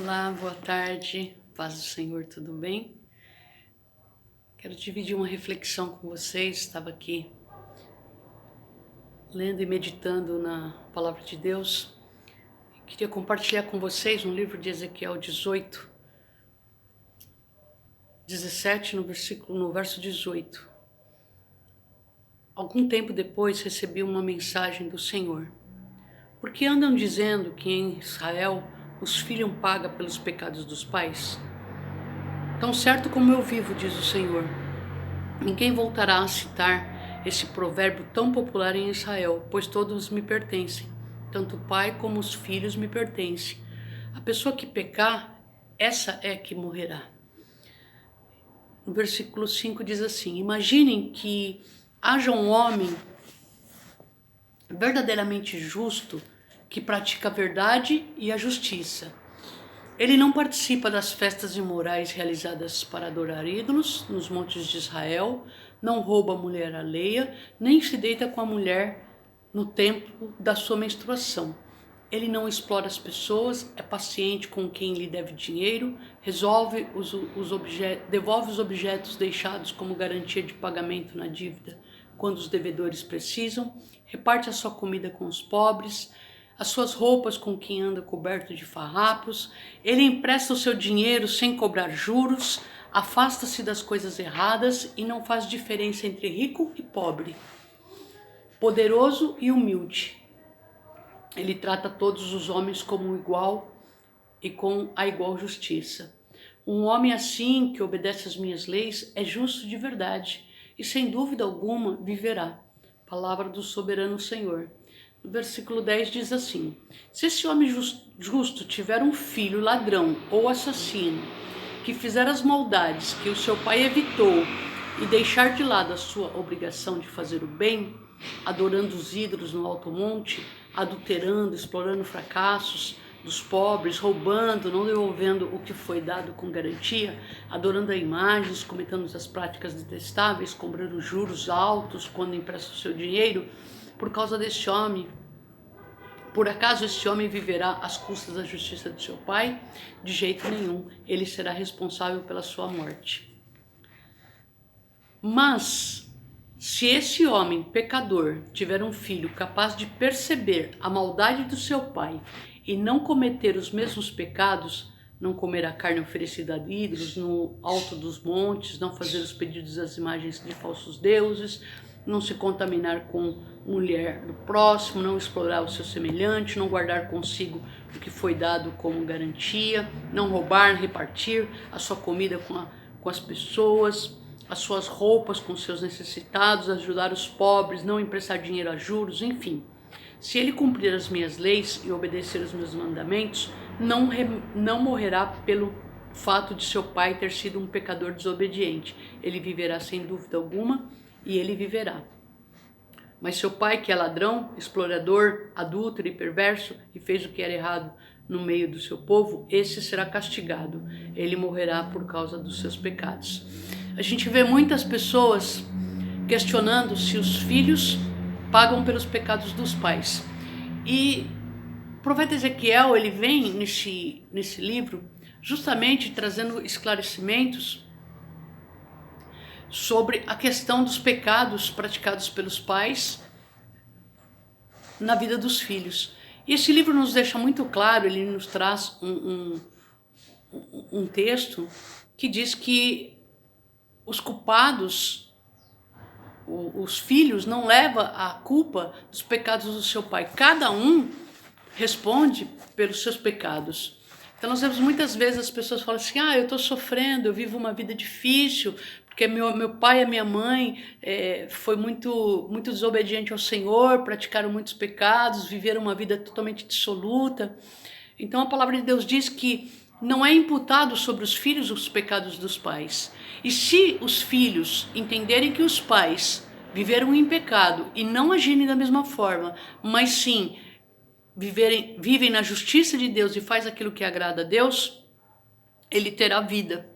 Olá, boa tarde, paz do Senhor, tudo bem? Quero dividir uma reflexão com vocês. Estava aqui lendo e meditando na Palavra de Deus. Queria compartilhar com vocês um livro de Ezequiel 18, 17, no verso 18. Algum tempo depois recebi uma mensagem do Senhor. Porque andam dizendo que em Israel os filhos pagam pelos pecados dos pais? Tão certo como eu vivo, diz o Senhor, ninguém voltará a citar esse provérbio tão popular em Israel, pois todos me pertencem, tanto o pai como os filhos me pertencem. A pessoa que pecar, essa é que morrerá. No versículo 5 diz assim: imaginem que haja um homem verdadeiramente justo que pratica a verdade e a justiça. Ele não participa das festas imorais realizadas para adorar ídolos nos montes de Israel, não rouba a mulher alheia, nem se deita com a mulher no tempo da sua menstruação. Ele não explora as pessoas, é paciente com quem lhe deve dinheiro, devolve os objetos deixados como garantia de pagamento na dívida quando os devedores precisam, reparte a sua comida com os pobres, as suas roupas com quem anda coberto de farrapos. Ele empresta o seu dinheiro sem cobrar juros, afasta-se das coisas erradas e não faz diferença entre rico e pobre, poderoso e humilde. Ele trata todos os homens como igual e com a igual justiça. Um homem assim, que obedece às minhas leis, é justo de verdade e sem dúvida alguma viverá. Palavra do soberano Senhor. No versículo 10 diz assim: se esse homem justo tiver um filho ladrão ou assassino, que fizer as maldades que o seu pai evitou e deixar de lado a sua obrigação de fazer o bem, adorando os ídolos no alto monte, adulterando, explorando fracassos dos pobres, roubando, não devolvendo o que foi dado com garantia, adorando a imagens, cometendo as práticas detestáveis, cobrando juros altos quando empresta o seu dinheiro, por causa deste homem, por acaso este homem viverá às custas da justiça de seu pai? De jeito nenhum, ele será responsável pela sua morte. Mas, se esse homem pecador tiver um filho capaz de perceber a maldade do seu pai e não cometer os mesmos pecados, não comer a carne oferecida a ídolos no alto dos montes, não fazer os pedidos das imagens de falsos deuses, não se contaminar com mulher do próximo, não explorar o seu semelhante, não guardar consigo o que foi dado como garantia, não roubar, repartir a sua comida com as pessoas, as suas roupas com seus necessitados, ajudar os pobres, não emprestar dinheiro a juros, enfim. Se ele cumprir as minhas leis e obedecer os meus mandamentos, não morrerá pelo fato de seu pai ter sido um pecador desobediente. Ele viverá sem dúvida alguma e ele viverá. Mas seu pai, que é ladrão, explorador, adúltero e perverso, e fez o que era errado no meio do seu povo, esse será castigado. Ele morrerá por causa dos seus pecados. A gente vê muitas pessoas questionando se os filhos pagam pelos pecados dos pais. E o profeta Ezequiel, ele vem nesse livro justamente trazendo esclarecimentos sobre a questão dos pecados praticados pelos pais na vida dos filhos. E esse livro nos deixa muito claro, ele nos traz um texto que diz que os culpados, os filhos, não levam a culpa dos pecados do seu pai. Cada um responde pelos seus pecados. Então nós vemos muitas vezes as pessoas falam assim: eu estou sofrendo, eu vivo uma vida difícil, porque meu pai e a minha mãe foi muito desobediente ao Senhor, praticaram muitos pecados, viveram uma vida totalmente dissoluta. Então a palavra de Deus diz que não é imputado sobre os filhos os pecados dos pais. E se os filhos entenderem que os pais viveram em pecado e não agirem da mesma forma, mas sim vivem na justiça de Deus e faz aquilo que agrada a Deus, ele terá vida.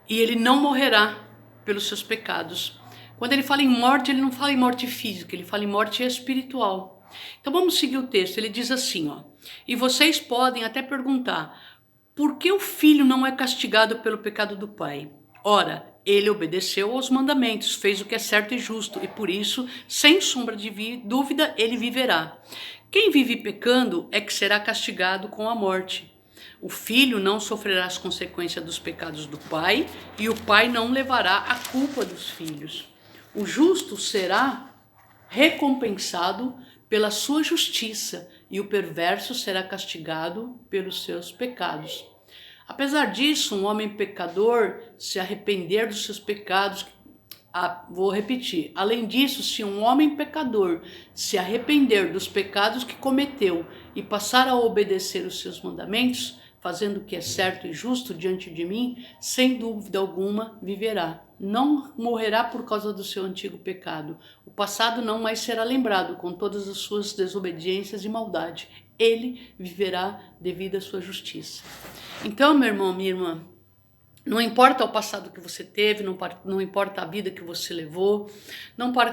E ele não morrerá pelos seus pecados. Quando ele fala em morte, ele não fala em morte física, ele fala em morte espiritual. Então vamos seguir o texto, ele diz assim, e vocês podem até perguntar: Por que o filho não é castigado pelo pecado do pai? Ora, ele obedeceu aos mandamentos, fez o que é certo e justo, e por isso, sem sombra de dúvida, ele viverá. Quem vive pecando é que será castigado com a morte. O filho não sofrerá as consequências dos pecados do pai, e o pai não levará a culpa dos filhos. O justo será recompensado pela sua justiça, e o perverso será castigado pelos seus pecados. Apesar disso, um homem pecador se arrepender dos seus pecados, vou repetir, além disso, se um homem pecador se arrepender dos pecados que cometeu e passar a obedecer os seus mandamentos, fazendo o que é certo e justo diante de mim, sem dúvida alguma viverá. Não morrerá por causa do seu antigo pecado. O passado não mais será lembrado com todas as suas desobediências e maldade. Ele viverá devido à sua justiça. Então, meu irmão, minha irmã, não importa o passado que você teve, não importa a vida que você levou,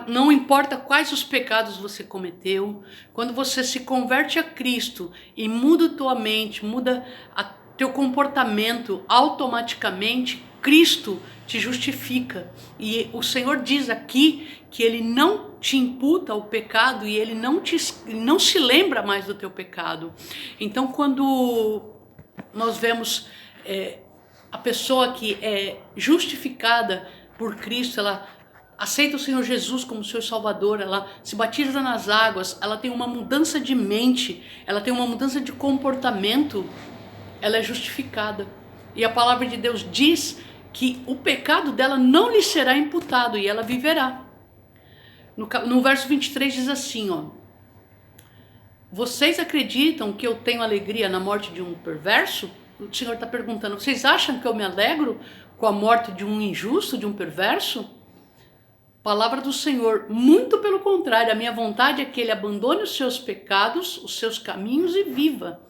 não importa quais os pecados você cometeu, quando você se converte a Cristo e muda tua mente, muda teu comportamento, automaticamente Cristo te justifica. E o Senhor diz aqui que Ele não te imputa o pecado e Ele não se lembra mais do teu pecado. Então, quando nós vemos a pessoa que é justificada por Cristo, ela aceita o Senhor Jesus como seu Salvador, ela se batiza nas águas, ela tem uma mudança de mente, ela tem uma mudança de comportamento, ela é justificada. E a palavra de Deus diz que o pecado dela não lhe será imputado e ela viverá. No verso 23 diz assim, ó: vocês acreditam que eu tenho alegria na morte de um perverso? O Senhor está perguntando, vocês acham que eu me alegro com a morte de um injusto, de um perverso? Palavra do Senhor, muito pelo contrário, a minha vontade é que ele abandone os seus pecados, os seus caminhos e viva.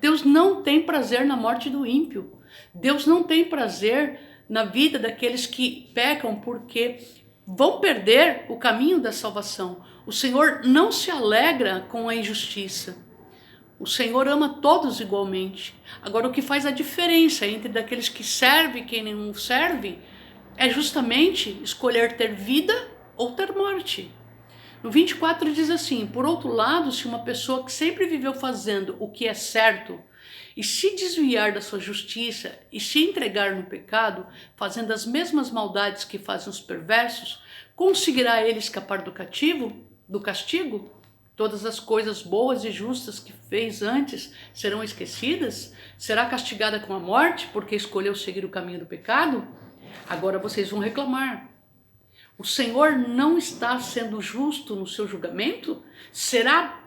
Deus não tem prazer na morte do ímpio. Deus não tem prazer na vida daqueles que pecam porque vão perder o caminho da salvação. O Senhor não se alegra com a injustiça. O Senhor ama todos igualmente. Agora, o que faz a diferença entre daqueles que servem e quem não serve é justamente escolher ter vida ou ter morte. No 24 diz assim: por outro lado, se uma pessoa que sempre viveu fazendo o que é certo e se desviar da sua justiça e se entregar no pecado, fazendo as mesmas maldades que fazem os perversos, conseguirá ele escapar do castigo? Todas as coisas boas e justas que fez antes serão esquecidas? Será castigada com a morte porque escolheu seguir o caminho do pecado? Agora vocês vão reclamar. O Senhor não está sendo justo no seu julgamento? Será?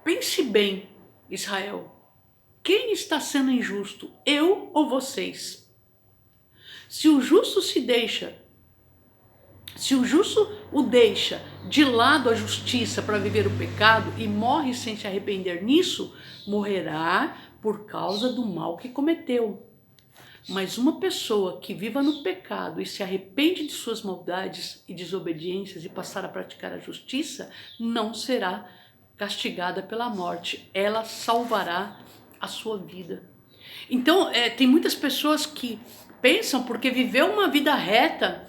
Pense bem, Israel. Quem está sendo injusto? Eu ou vocês? Se o justo o deixa de lado a justiça para viver o pecado e morre sem se arrepender nisso, morrerá por causa do mal que cometeu. Mas uma pessoa que viva no pecado e se arrepende de suas maldades e desobediências e passar a praticar a justiça, não será castigada pela morte. Ela salvará a sua vida. Então, tem muitas pessoas que pensam, porque viveu uma vida reta,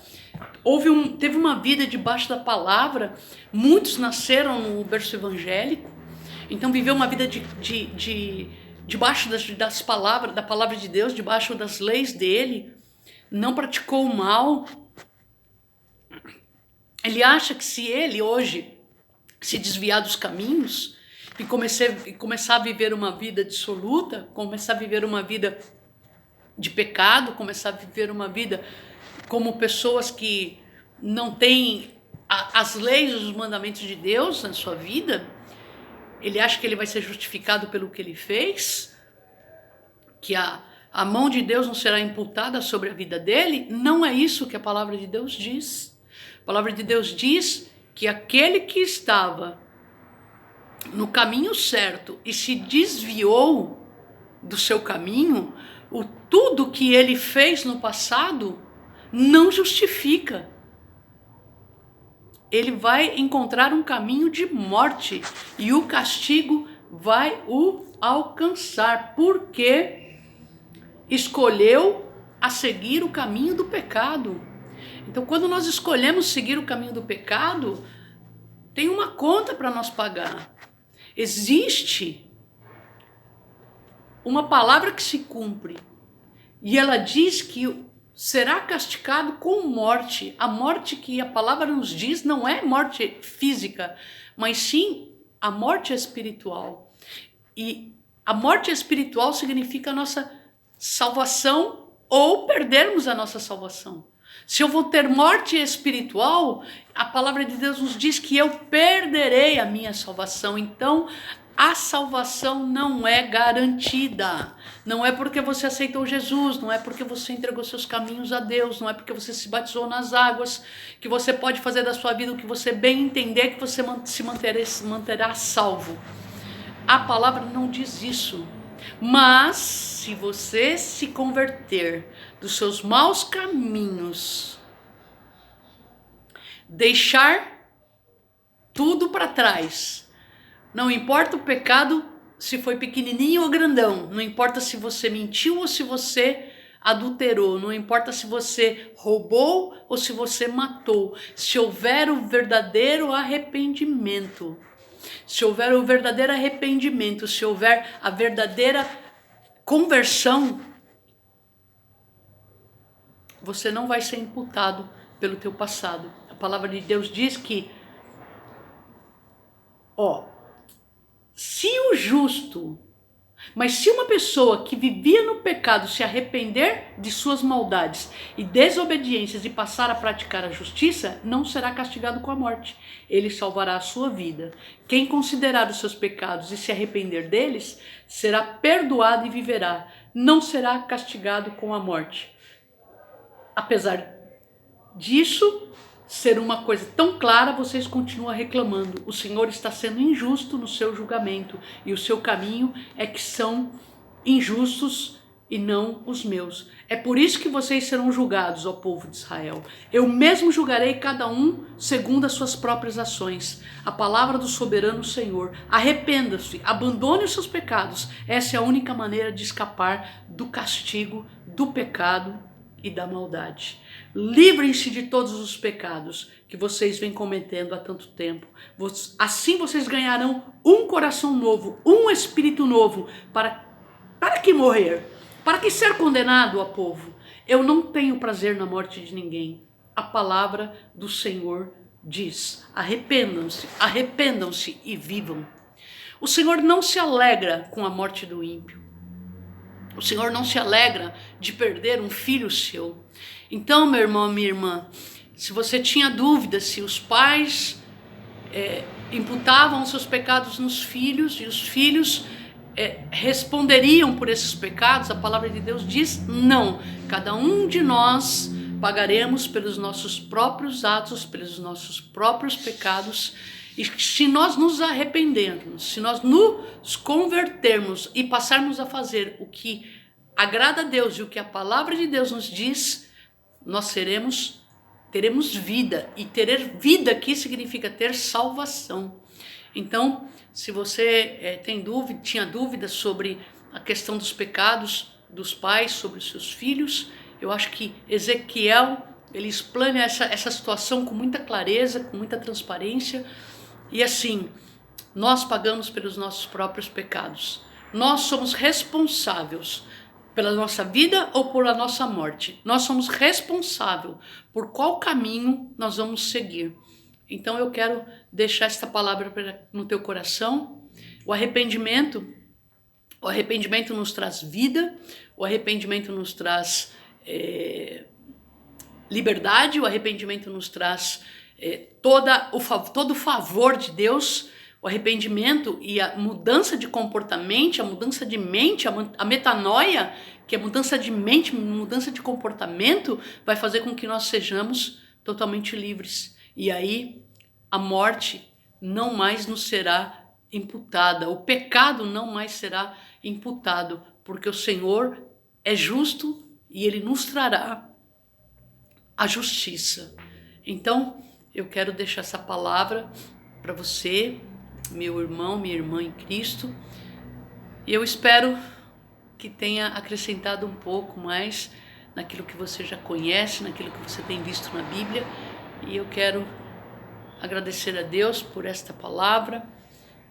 teve uma vida debaixo da palavra, muitos nasceram no berço evangélico, então viveu uma vida debaixo das palavras, da palavra de Deus, debaixo das leis dele, não praticou o mal. Ele acha que se ele hoje se desviar dos caminhos e começar a viver uma vida dissoluta, começar a viver uma vida de pecado, começar a viver uma vida como pessoas que não têm as leis e os mandamentos de Deus na sua vida, ele acha que ele vai ser justificado pelo que ele fez, que a mão de Deus não será imputada sobre a vida dele. Não é isso que a palavra de Deus diz. A palavra de Deus diz que aquele que estava no caminho certo e se desviou do seu caminho, tudo que ele fez no passado não justifica. Ele vai encontrar um caminho de morte e o castigo vai o alcançar, porque escolheu a seguir o caminho do pecado. Então, quando nós escolhemos seguir o caminho do pecado, tem uma conta para nós pagar. Existe uma palavra que se cumpre, e ela diz que será castigado com morte. A morte que a palavra nos diz não é morte física, mas sim a morte espiritual. E a morte espiritual significa a nossa salvação ou perdermos a nossa salvação. Se eu vou ter morte espiritual, a palavra de Deus nos diz que eu perderei a minha salvação. Então, a salvação não é garantida. Não é porque você aceitou Jesus, não é porque você entregou seus caminhos a Deus, não é porque você se batizou nas águas, que você pode fazer da sua vida o que você bem entender, que você se manterá salvo. A palavra não diz isso. Mas, se você se converter dos seus maus caminhos, deixar tudo para trás, não importa o pecado, se foi pequenininho ou grandão, não importa se você mentiu ou se você adulterou, não importa se você roubou ou se você matou, se houver o verdadeiro arrependimento, se houver o verdadeiro arrependimento, se houver a verdadeira conversão, você não vai ser imputado pelo teu passado. A palavra de Deus diz que, se o justo, mas se uma pessoa que vivia no pecado se arrepender de suas maldades e desobediências e passar a praticar a justiça, não será castigado com a morte. Ele salvará a sua vida. Quem considerar os seus pecados e se arrepender deles, será perdoado e viverá. Não será castigado com a morte. Apesar disso ser uma coisa tão clara, vocês continuam reclamando. O Senhor está sendo injusto no seu julgamento, e o seu caminho é que são injustos e não os meus. É por isso que vocês serão julgados, ó povo de Israel. Eu mesmo julgarei cada um segundo as suas próprias ações. A palavra do soberano Senhor. Arrependa-se, abandone os seus pecados. Essa é a única maneira de escapar do castigo, do pecado e da maldade. Livrem-se de todos os pecados que vocês vêm cometendo há tanto tempo. Assim vocês ganharão um coração novo, um espírito novo. Para que morrer? Para que ser condenado, ó povo? Eu não tenho prazer na morte de ninguém. A palavra do Senhor diz: arrependam-se, arrependam-se e vivam. O Senhor não se alegra com a morte do ímpio. O Senhor não se alegra de perder um filho seu. Então, meu irmão, minha irmã, se você tinha dúvida se os pais imputavam seus pecados nos filhos e os filhos responderiam por esses pecados, a palavra de Deus diz não. Cada um de nós pagaremos pelos nossos próprios atos, pelos nossos próprios pecados. E se nós nos arrependermos, se nós nos convertermos e passarmos a fazer o que agrada a Deus e o que a palavra de Deus nos diz, nós teremos vida. E ter vida aqui significa ter salvação. Então, se você tinha dúvida sobre a questão dos pecados dos pais sobre os seus filhos, eu acho que Ezequiel, ele explana essa situação com muita clareza, com muita transparência. E assim, nós pagamos pelos nossos próprios pecados. Nós somos responsáveis pela nossa vida ou por a nossa morte. Nós somos responsáveis por qual caminho nós vamos seguir. Então eu quero deixar esta palavra no teu coração. O arrependimento nos traz vida, o arrependimento nos traz liberdade, o arrependimento nos traz todo o favor de Deus. O arrependimento e a mudança de comportamento, a mudança de mente, a metanoia, que é mudança de mente, mudança de comportamento, vai fazer com que nós sejamos totalmente livres. E aí a morte não mais nos será imputada, o pecado não mais será imputado, porque o Senhor é justo e Ele nos trará a justiça. Então, eu quero deixar essa palavra para você, meu irmão, minha irmã em Cristo. E eu espero que tenha acrescentado um pouco mais naquilo que você já conhece, naquilo que você tem visto na Bíblia. E eu quero agradecer a Deus por esta palavra.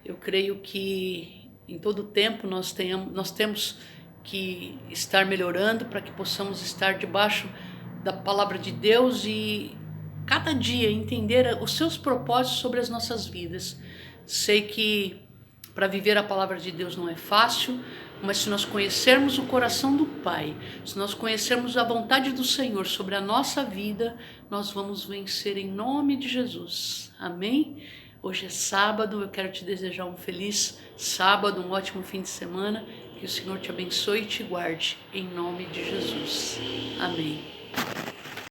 Eu creio que em todo tempo nós temos que estar melhorando para que possamos estar debaixo da palavra de Deus e cada dia entender os seus propósitos sobre as nossas vidas. Sei que para viver a palavra de Deus não é fácil, mas se nós conhecermos o coração do Pai, se nós conhecermos a vontade do Senhor sobre a nossa vida, nós vamos vencer em nome de Jesus. Amém? Hoje é sábado, eu quero te desejar um feliz sábado, um ótimo fim de semana, que o Senhor te abençoe e te guarde, em nome de Jesus. Amém.